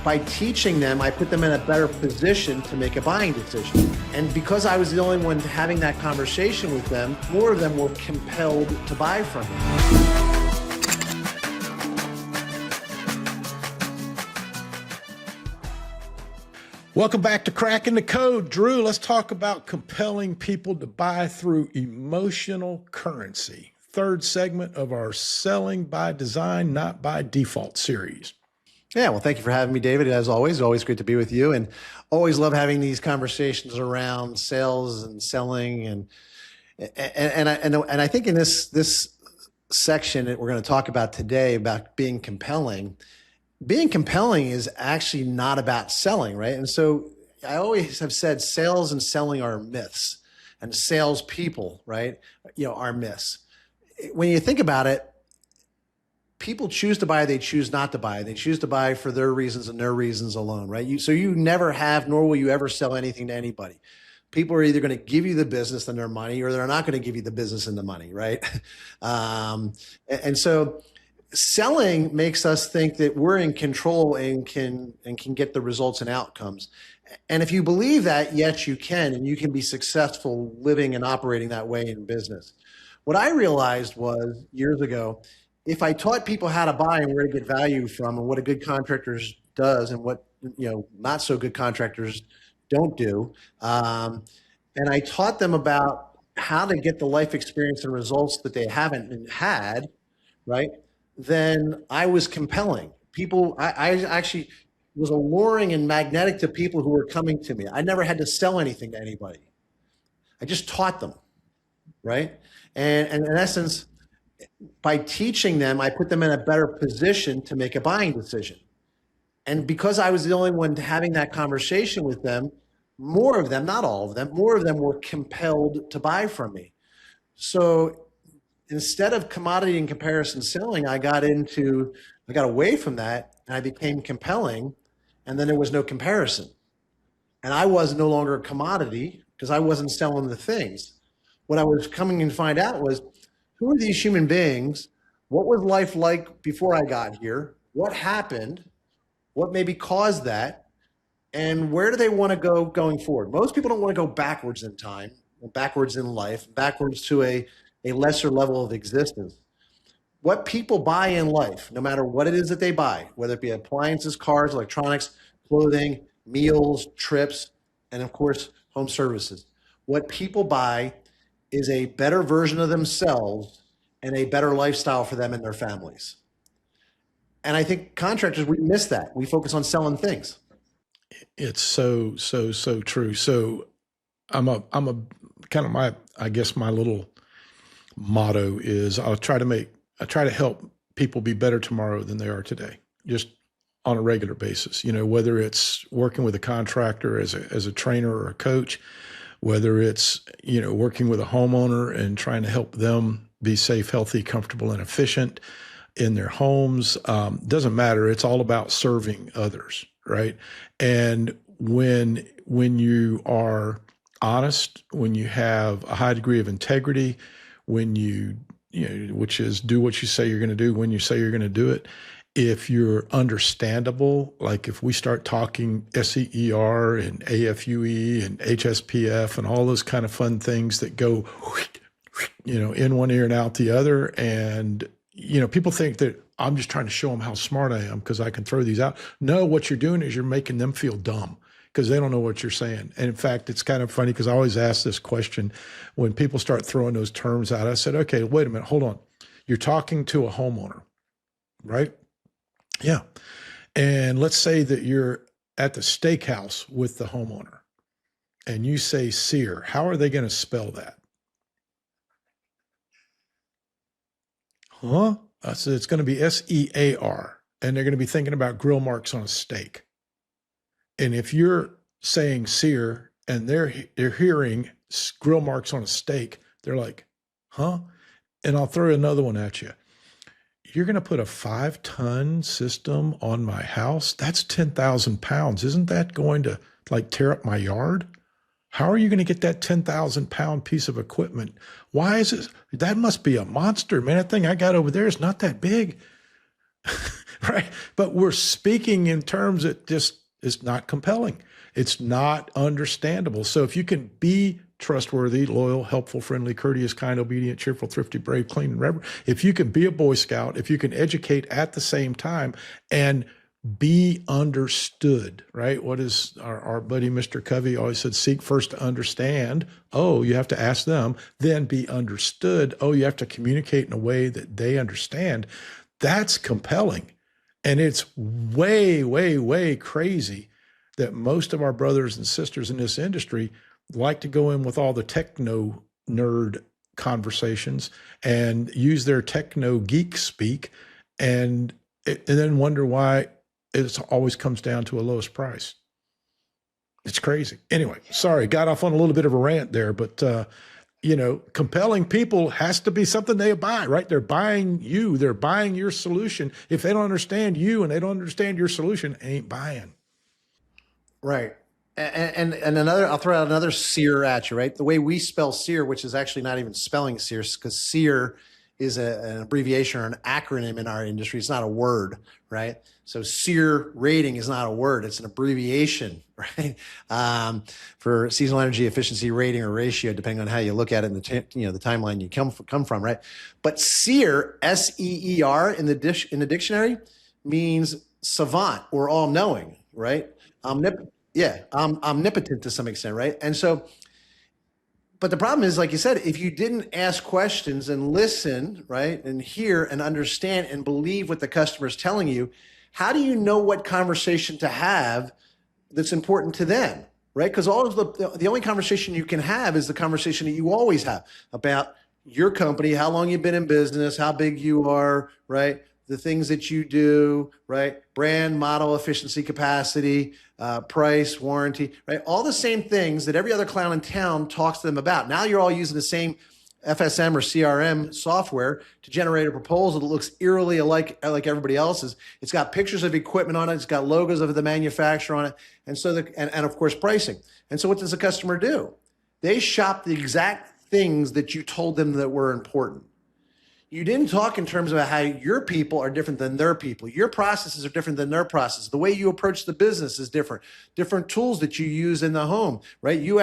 By teaching them, I put them in a better position to make a buying decision. And because I was the only one having that conversation with them, more of them were compelled to buy from me. Welcome back to Cracking the Code. Drew, let's talk about compelling people to buy through emotional currency. Third segment of our Selling by Design, Not by Default series. Yeah, well, thank you for having me, David. As always, always great to be with you, and always love having these conversations around sales and selling. And I think in this section that we're going to talk about today about being compelling is actually not about selling, right? And so I always have said sales and selling are myths, and salespeople, right, are myths. When you think about it, people choose to buy, they choose not to buy. They choose to buy for their reasons and their reasons alone, right? So you never have, nor will you ever sell anything to anybody. People are either going to give you the business and their money, or they're not going to give you the business and the money, right? And so selling makes us think that we're in control and can get the results and outcomes. And if you believe that, yes, you can, and you can be successful living and operating that way in business. What I realized was years ago, if I taught people how to buy and where to get value from and what a good contractor does and what not so good contractors don't do, and I taught them about how to get the life experience and results that they haven't had, right? Then I was compelling. I actually was alluring and magnetic to people who were coming to me. I never had to sell anything to anybody. I just taught them, right? And in essence, by teaching them, I put them in a better position to make a buying decision. And because I was the only one having that conversation with them, more of them, not all of them, more of them were compelled to buy from me. So instead of commodity and comparison selling, I got away from that, and I became compelling, and then there was no comparison. And I was no longer a commodity because I wasn't selling the things. What I was coming to find out was, who are these human beings? What was life like before I got here? What happened? What maybe caused that? And where do they want to go going forward? Most people don't want to go backwards in time, backwards in life, backwards to a lesser level of existence. What people buy in life, no matter what it is that they buy, whether it be appliances, cars, electronics, clothing, meals, trips, and of course, home services. What people buy is a better version of themselves and a better lifestyle for them and their families. And I think contractors, we miss that. We focus on selling things. It's so true. So I guess my little motto is I try to help people be better tomorrow than they are today, just on a regular basis. Whether it's working with a contractor as a trainer or a coach, whether it's, working with a homeowner and trying to help them be safe, healthy, comfortable, and efficient in their homes. Doesn't matter. It's all about serving others, right? And when you are honest, when you have a high degree of integrity, when which is do what you say you're going to do when you say you're going to do it. If you're understandable, like if we start talking SEER and AFUE and HSPF and all those kind of fun things that go, in one ear and out the other. And, people think that I'm just trying to show them how smart I am because I can throw these out. No, what you're doing is you're making them feel dumb because they don't know what you're saying. And in fact, it's kind of funny because I always ask this question when people start throwing those terms out. I said, okay, wait a minute, hold on. You're talking to a homeowner, right? Yeah. And let's say that you're at the steakhouse with the homeowner and you say SEER. How are they going to spell that? Huh? I said it's going to be SEAR, and they're going to be thinking about grill marks on a steak. And if you're saying SEER and they're hearing grill marks on a steak, they're like, huh? And I'll throw another one at you. You're going to put a 5-ton system on my house? That's 10,000 pounds. Isn't that going to tear up my yard? How are you going to get that 10,000 pound piece of equipment? Why is it? That must be a monster, man. That thing I got over there is not that big. right? But we're speaking in terms that just is not compelling. It's not understandable. So if you can be trustworthy, loyal, helpful, friendly, courteous, kind, obedient, cheerful, thrifty, brave, clean, and reverent, if you can be a Boy Scout, if you can educate at the same time and be understood, right? What is our buddy Mr. Covey always said, seek first to understand. Oh, you have to ask them, then be understood. Oh, you have to communicate in a way that they understand. That's compelling. And it's way, way, way crazy that most of our brothers and sisters in this industry like to go in with all the techno nerd conversations and use their techno-geek speak and then wonder why it always comes down to a lowest price. It's crazy. Anyway, sorry, got off on a little bit of a rant there, but compelling people has to be something they buy, right? They're buying you, they're buying your solution. If they don't understand you and they don't understand your solution, they ain't buying. Right. And another, I'll throw out another SEER at you, right? The way we spell SEER, which is actually not even spelling SEER, because SEER is an abbreviation or an acronym in our industry. It's not a word, right? So SEER rating is not a word. It's an abbreviation, right? For seasonal energy efficiency rating or ratio, depending on how you look at it in the the timeline you come from, right? But SEER, SEER in the dictionary means savant or all knowing, right? Omnipotent to some extent, right? And so, but the problem is, like you said, if you didn't ask questions and listen, right, and hear and understand and believe what the customer is telling you, how do you know what conversation to have that's important to them, right? Because all of the only conversation you can have is the conversation that you always have about your company, how long you've been in business, how big you are, right? The things that you do, right? Brand, model, efficiency, capacity, price, warranty, right? All the same things that every other clown in town talks to them about. Now you're all using the same FSM or CRM software to generate a proposal that looks eerily like everybody else's. It's got pictures of equipment on it. It's got logos of the manufacturer on it. And so, and of course, pricing. And so what does the customer do? They shop the exact things that you told them that were important. You didn't talk in terms of how your people are different than their people. Your processes are different than their processes. The way you approach the business is different. Different tools that you use in the home, right? You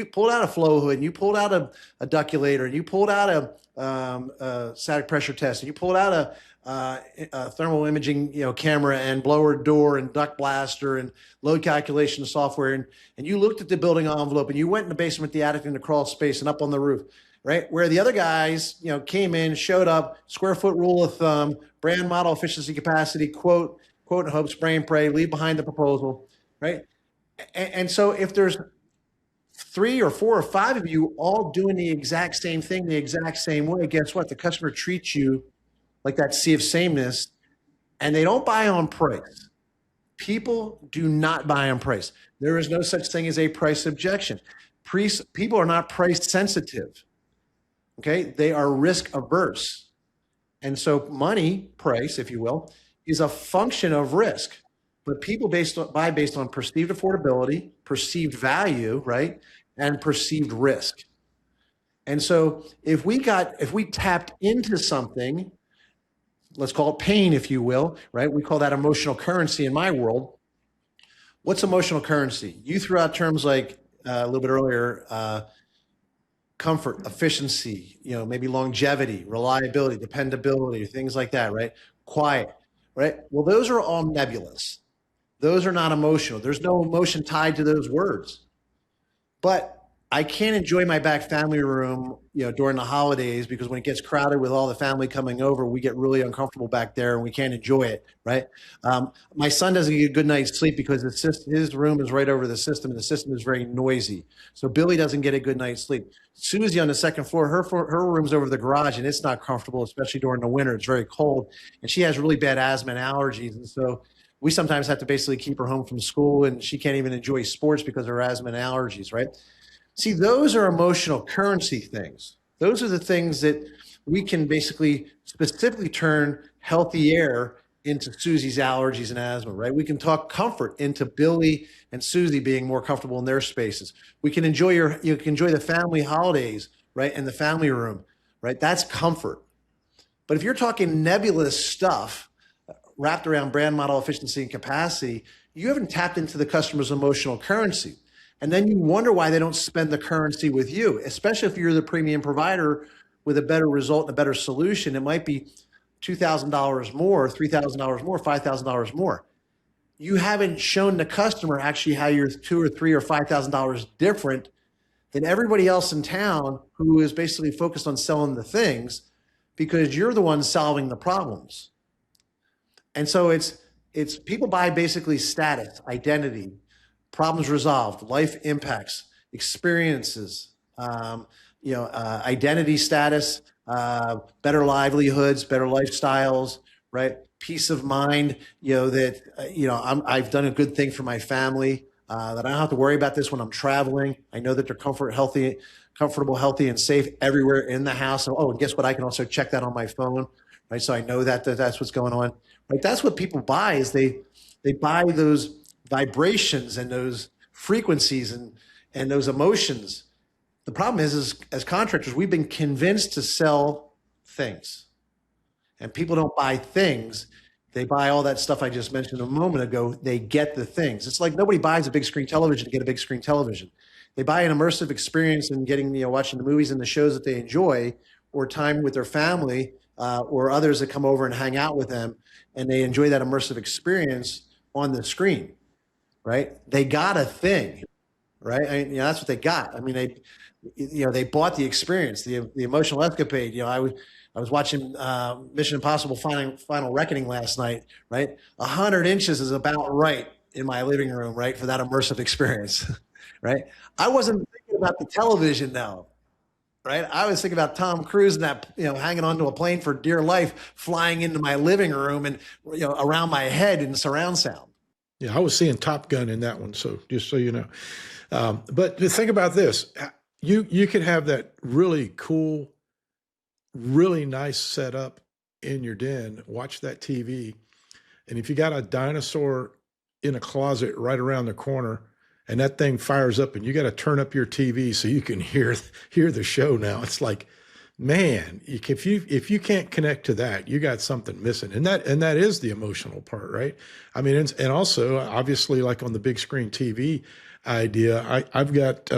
pulled out a flow hood, and you pulled out a duculator, and you pulled out a static pressure test, and you pulled out a thermal imaging, camera and blower door and duct blaster and load calculation software, and you looked at the building envelope, and you went in the basement, the attic, in the crawl space, and up on the roof. Right? Where the other guys, came in, showed up, square foot rule of thumb, brand, model, efficiency, capacity, quote and hope, spray and pray, leave behind the proposal, right? And so if there's 3 or 4 or 5 of you all doing the exact same thing, the exact same way, guess what? The customer treats you like that sea of sameness, and they don't buy on price. People do not buy on price. There is no such thing as a price objection. People are not price sensitive. Okay, they are risk averse. And so money, price, if you will, is a function of risk. But people buy based on perceived affordability, perceived value, right? And perceived risk. And so if we tapped into something, let's call it pain, if you will, right? We call that emotional currency in my world. What's emotional currency? You threw out terms like a little bit earlier, comfort, efficiency, maybe longevity, reliability, dependability, things like that, right? Quiet, right? Well, those are all nebulous. Those are not emotional. There's no emotion tied to those words. But I can't enjoy my back family room, during the holidays, because when it gets crowded with all the family coming over, we get really uncomfortable back there and we can't enjoy it, right? My son doesn't get a good night's sleep because his room is right over the system, and the system is very noisy. So Billy doesn't get a good night's sleep. Susie on the second floor, her room's over the garage, and it's not comfortable, especially during the winter. It's very cold, and she has really bad asthma and allergies, and so we sometimes have to basically keep her home from school, and she can't even enjoy sports because of her asthma and allergies, right? See, those are emotional currency things. Those are the things that we can basically specifically turn healthy air into Susie's allergies and asthma, right? We can talk comfort into Billy and Susie being more comfortable in their spaces. We can enjoy you can enjoy the family holidays, right? In the family room, right? That's comfort. But if you're talking nebulous stuff, wrapped around brand model efficiency and capacity, you haven't tapped into the customer's emotional currency. And then you wonder why they don't spend the currency with you, especially if you're the premium provider with a better result and a better solution. It might be $2,000 more, $3,000 more, $5,000 more. You haven't shown the customer actually how you're $2,000 or $3,000 or $5,000 different than everybody else in town who is basically focused on selling the things, because you're the one solving the problems. And so it's people buy basically status, identity, problems resolved, life impacts, experiences, identity status, better livelihoods, better lifestyles, right? Peace of mind, I've done a good thing for my family, that I don't have to worry about this when I'm traveling. I know that they're comfortable, healthy, and safe everywhere in the house. And guess what? I can also check that on my phone, right? So I know that that's what's going on. Right? That's what people buy, is they buy those vibrations and those frequencies and those emotions. The problem is as contractors, we've been convinced to sell things, and people don't buy things. They buy all that stuff I just mentioned a moment ago. They get the things. It's like nobody buys a big screen television to get a big screen television. They buy an immersive experience and getting, watching the movies and the shows that they enjoy, or time with their family, or others that come over and hang out with them, and they enjoy that immersive experience on the screen, right? They got a thing, right? That's what they got. I mean, they bought the experience, the emotional escapade. I was watching Mission Impossible Final Reckoning last night, right? 100 inches is about right in my living room, right, for that immersive experience, right? I wasn't thinking about the television now, right? I was thinking about Tom Cruise and that, hanging onto a plane for dear life, flying into my living room and, around my head in surround sound. Yeah, I was seeing Top Gun in that one, so just so you know. But to think about this, you could have that really cool, really nice setup in your den, watch that TV, and if you got a dinosaur in a closet right around the corner and that thing fires up and you got to turn up your TV so you can hear the show now, it's like, man, if you can't connect to that, you got something missing. And that is the emotional part, right? I mean, and also obviously, like on the big screen TV idea, I've got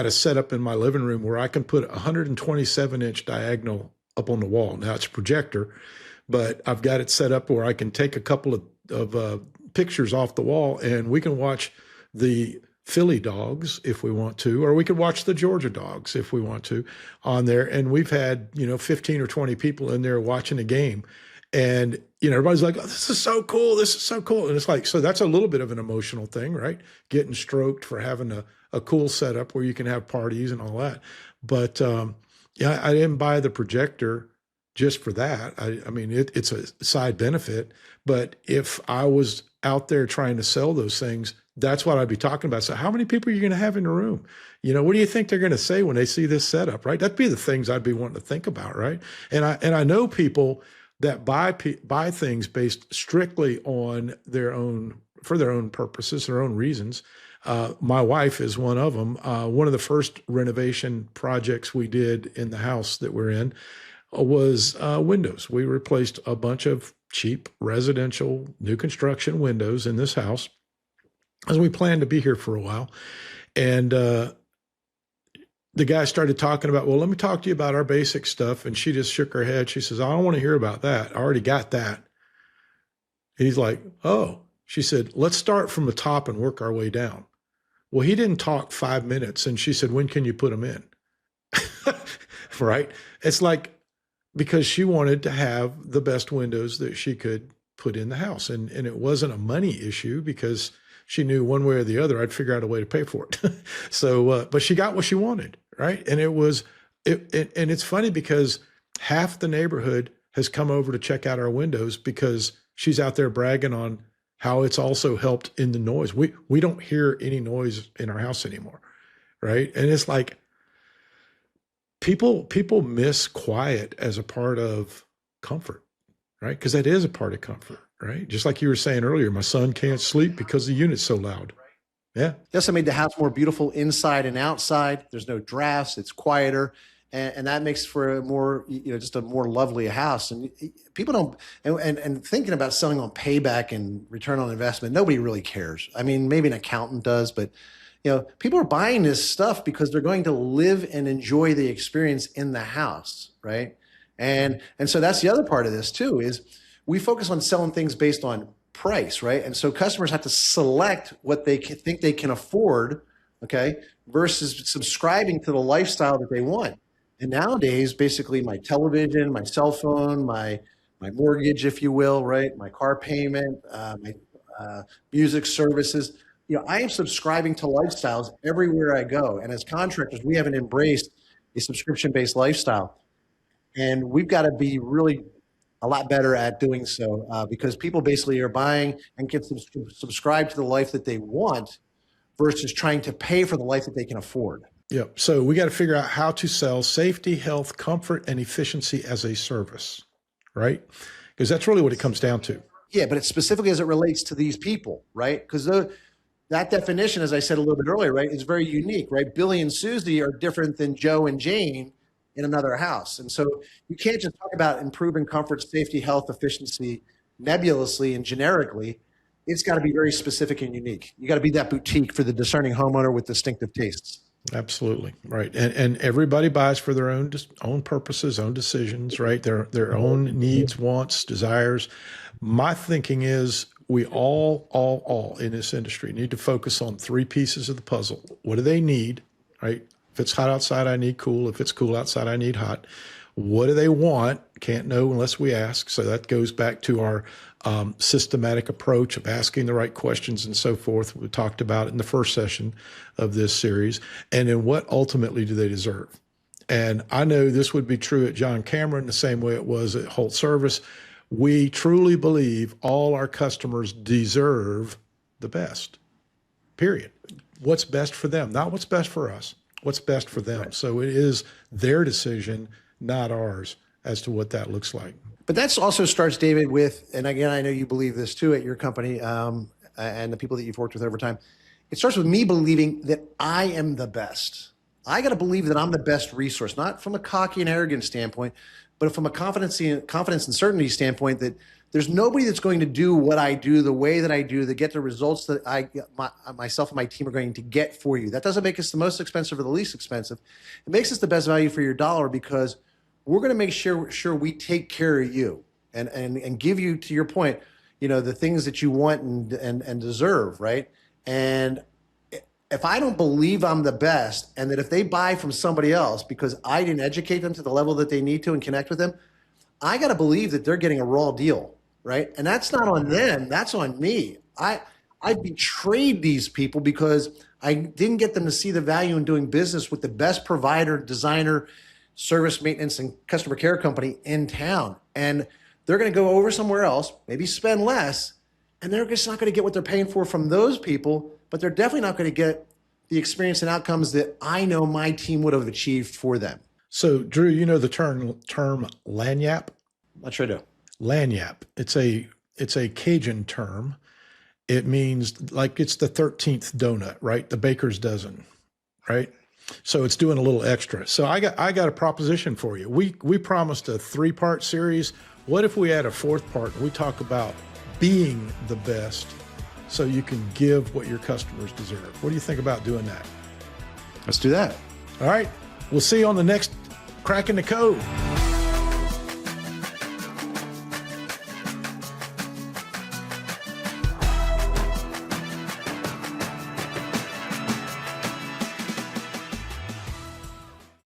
a setup in my living room where I can put a 127-inch diagonal up on the wall. Now it's a projector, but I've got it set up where I can take a couple of pictures off the wall and we can watch the Philly dogs if we want to, or we could watch the Georgia dogs if we want to on there. And we've had, 15 or 20 people in there watching a game. And, everybody's like, oh, this is so cool. This is so cool. And it's like, so that's a little bit of an emotional thing, right? Getting stroked for having a cool setup where you can have parties and all that. But I didn't buy the projector just for that. I mean, it's a side benefit. But if I was out there trying to sell those things, that's what I'd be talking about. So how many people are you going to have in the room? What do you think they're going to say when they see this setup, right? That'd be the things I'd be wanting to think about, right? And I know people that buy things based strictly on for their own purposes, their own reasons. My wife is one of them. One of the first renovation projects we did in the house that we're in was windows. We replaced a bunch of cheap residential new construction windows in this house, as we planned to be here for a while. And the guy started talking about, well, let me talk to you about our basic stuff. And she just shook her head. She says, I don't want to hear about that. I already got that. He's like, oh, she said, let's start from the top and work our way down. Well, he didn't talk 5 minutes. And she said, when can you put them in? Right? It's like, because she wanted to have the best windows that she could put in the house. And it wasn't a money issue, because she knew one way or the other, I'd figure out a way to pay for it. So, but she got what she wanted, right? And and it's funny because half the neighborhood has come over to check out our windows because she's out there bragging on how it's also helped in the noise. We don't hear any noise in our house anymore, right? And it's like people miss quiet as a part of comfort, right? Because that is a part of comfort. Right? Just like you were saying earlier, my son can't sleep because the unit's so loud. Yeah. They also made the house more beautiful inside and outside. There's no drafts. It's quieter. and that makes for a more, just a more lovely house. And people don't, and thinking about selling on payback and return on investment, nobody really cares. I mean, maybe an accountant does, but people are buying this stuff because they're going to live and enjoy the experience in the house, right? And so that's the other part of this too, is we focus on selling things based on price, right? And so customers have to select what they think they can afford, okay, versus subscribing to the lifestyle that they want. And nowadays, basically my television, my cell phone, my mortgage, if you will, right? My car payment, my music services, I am subscribing to lifestyles everywhere I go. And as contractors, we haven't embraced a subscription-based lifestyle. And we've got to be really a lot better at doing so because people basically are buying and can subscribe to the life that they want versus trying to pay for the life that they can afford. Yeah. So we got to figure out how to sell safety, health, comfort, and efficiency as a service, right? Because that's really what it comes down to. Yeah, but it's specifically as it relates to these people, right? Because that definition, as I said a little bit earlier, right, is very unique, right? Billy and Susie are different than Joe and Jane in another house. And so you can't just talk about improving comfort, safety, health, efficiency nebulously and generically. It's got to be very specific and unique. You got to be that boutique for the discerning homeowner with distinctive tastes. Absolutely. Right. And everybody buys for their own purposes, own decisions, right? Their own needs, wants, desires. My thinking is we all in this industry need to focus on three pieces of the puzzle. What do they need, right? If it's hot outside, I need cool. If it's cool outside, I need hot. What do they want? Can't know unless we ask. So that goes back to our systematic approach of asking the right questions and so forth. We talked about it in the first session of this series. And then what ultimately do they deserve? And I know this would be true at John Cameron the same way it was at Holt Service. We truly believe all our customers deserve the best, period. What's best for them, not what's best for us. What's best for them. Right. So it is their decision, not ours, as to what that looks like. But that also starts, David, with, and again, I know you believe this too at your company and the people that you've worked with over time. It starts with me believing that I am the best. I got to believe that I'm the best resource, not from a cocky and arrogant standpoint, but from a confidence and certainty standpoint that there's nobody that's going to do what I do the way that I do to get the results that myself and my team are going to get for you. That doesn't make us the most expensive or the least expensive. It makes us the best value for your dollar because we're going to make sure we take care of you and give you, to your point, the things that you want and deserve, right? And if I don't believe I'm the best and that if they buy from somebody else because I didn't educate them to the level that they need to and connect with them, I got to believe that they're getting a raw deal. Right. And that's not on them. That's on me. I betrayed these people because I didn't get them to see the value in doing business with the best provider, designer, service maintenance, and customer care company in town. And they're going to go over somewhere else, maybe spend less, and they're just not going to get what they're paying for from those people, but they're definitely not going to get the experience and outcomes that I know my team would have achieved for them. So, Drew, you know the term lanyap? I'm sure I do. Lanyap. It's a Cajun term. It means like it's the 13th donut, right? The baker's dozen, right? So it's doing a little extra. So I got a proposition for you. We promised a 3-part series. What if we add a 4th part and we talk about being the best so you can give what your customers deserve? What do you think about doing that? Let's do that. All right. We'll see you on the next Cracking the Code.